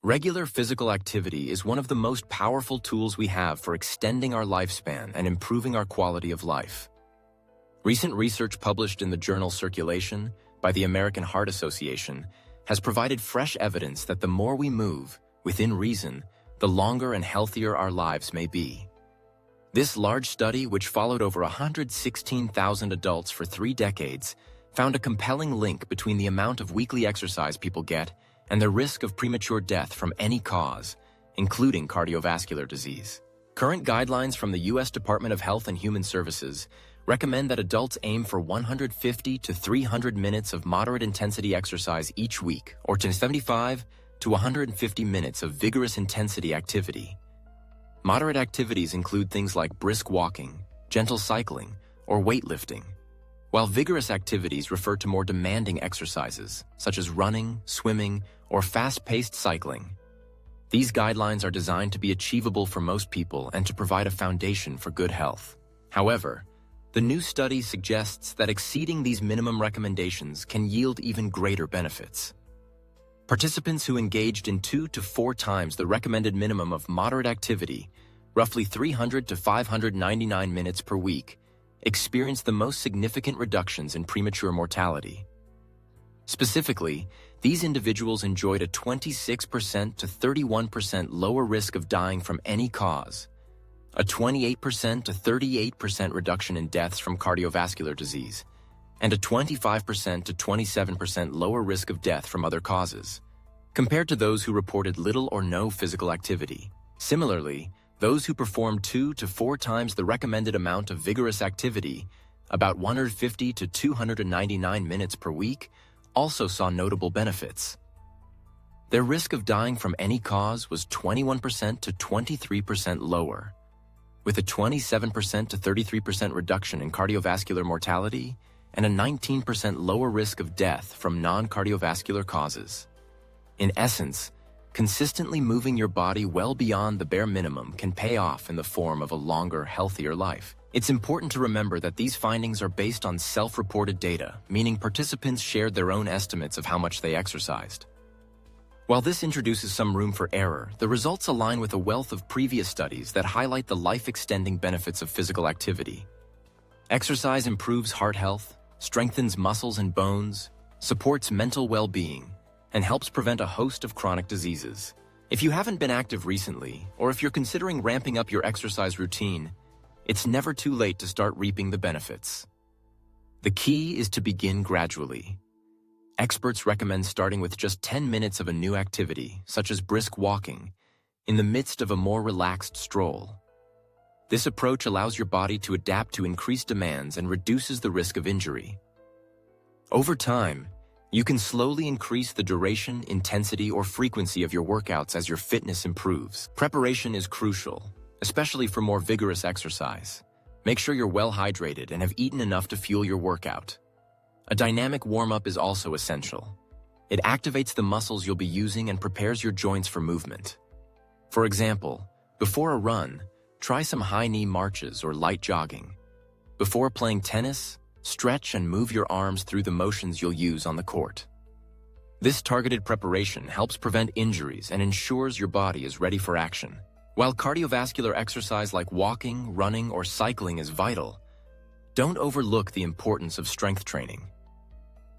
Regular physical activity is one of the most powerful tools we have for extending our lifespan and improving our quality of life. Recent research published in the journal Circulation by the American Heart Association has provided fresh evidence that the more we move, within reason, the longer and healthier our lives may be. This large study, which followed over 116,000 adults for 3 decades, found a compelling link between the amount of weekly exercise people get and the risk of premature death from any cause, including cardiovascular disease. Current guidelines from the U.S. Department of Health and Human Services recommend that adults aim for 150 to 300 minutes of moderate-intensity exercise each week, or to 75 to 150 minutes of vigorous intensity activity. Moderate activities include things like brisk walking, gentle cycling, or weightlifting, while vigorous activities refer to more demanding exercises, such as running, swimming, or fast-paced cycling. These guidelines are designed to be achievable for most people and to provide a foundation for good health. However, the new study suggests that exceeding these minimum recommendations can yield even greater benefits. Participants who engaged in 2 to 4 times the recommended minimum of moderate activity, roughly 300 to 599 minutes per week, experienced the most significant reductions in premature mortality. Specifically, these individuals enjoyed a 26% to 31% lower risk of dying from any cause, a 28% to 38% reduction in deaths from cardiovascular disease, and a 25% to 27% lower risk of death from other causes, compared to those who reported little or no physical activity. Similarly, those who performed 2 to 4 times the recommended amount of vigorous activity, about 150 to 299 minutes per week, also saw notable benefits. Their risk of dying from any cause was 21% to 23% lower, with a 27% to 33% reduction in cardiovascular mortality and a 19% lower risk of death from non-cardiovascular causes. In essence, consistently moving your body well beyond the bare minimum can pay off in the form of a longer, healthier life. It's important to remember that these findings are based on self-reported data, meaning participants shared their own estimates of how much they exercised. While this introduces some room for error, the results align with a wealth of previous studies that highlight the life-extending benefits of physical activity. Exercise improves heart health, strengthens muscles and bones, supports mental well-being, and helps prevent a host of chronic diseases. If you haven't been active recently, or if you're considering ramping up your exercise routine, it's never too late to start reaping the benefits. The key is to begin gradually. Experts recommend starting with just 10 minutes of a new activity, such as brisk walking, in the midst of a more relaxed stroll. This approach allows your body to adapt to increased demands and reduces the risk of injury. Over time, you can slowly increase the duration, intensity, or frequency of your workouts as your fitness improves. Preparation is crucial, especially for more vigorous exercise. Make sure you're well hydrated and have eaten enough to fuel your workout. A dynamic warm-up is also essential. It activates the muscles you'll be using and prepares your joints for movement. For example, before a run, try some high-knee marches or light jogging. Before playing tennis, stretch and move your arms through the motions you'll use on the court. This targeted preparation helps prevent injuries and ensures your body is ready for action. While cardiovascular exercise like walking, running, or cycling is vital, don't overlook the importance of strength training.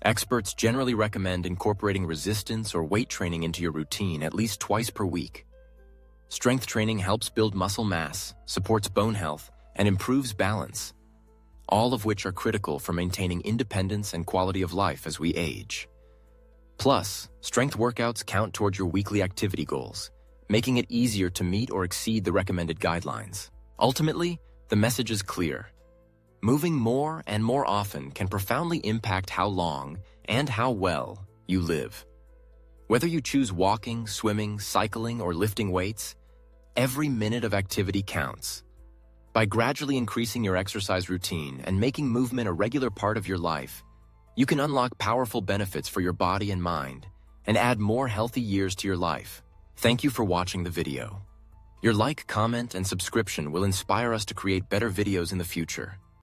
Experts generally recommend incorporating resistance or weight training into your routine at least twice per week. Strength training helps build muscle mass, supports bone health, and improves balance, all of which are critical for maintaining independence and quality of life as we age. Plus, strength workouts count toward your weekly activity goals, making it easier to meet or exceed the recommended guidelines. Ultimately, the message is clear. Moving more and more often can profoundly impact how long and how well you live. Whether you choose walking, swimming, cycling, or lifting weights, every minute of activity counts. By gradually increasing your exercise routine and making movement a regular part of your life, you can unlock powerful benefits for your body and mind and add more healthy years to your life. Thank you for watching the video. Your like, comment, and subscription will inspire us to create better videos in the future.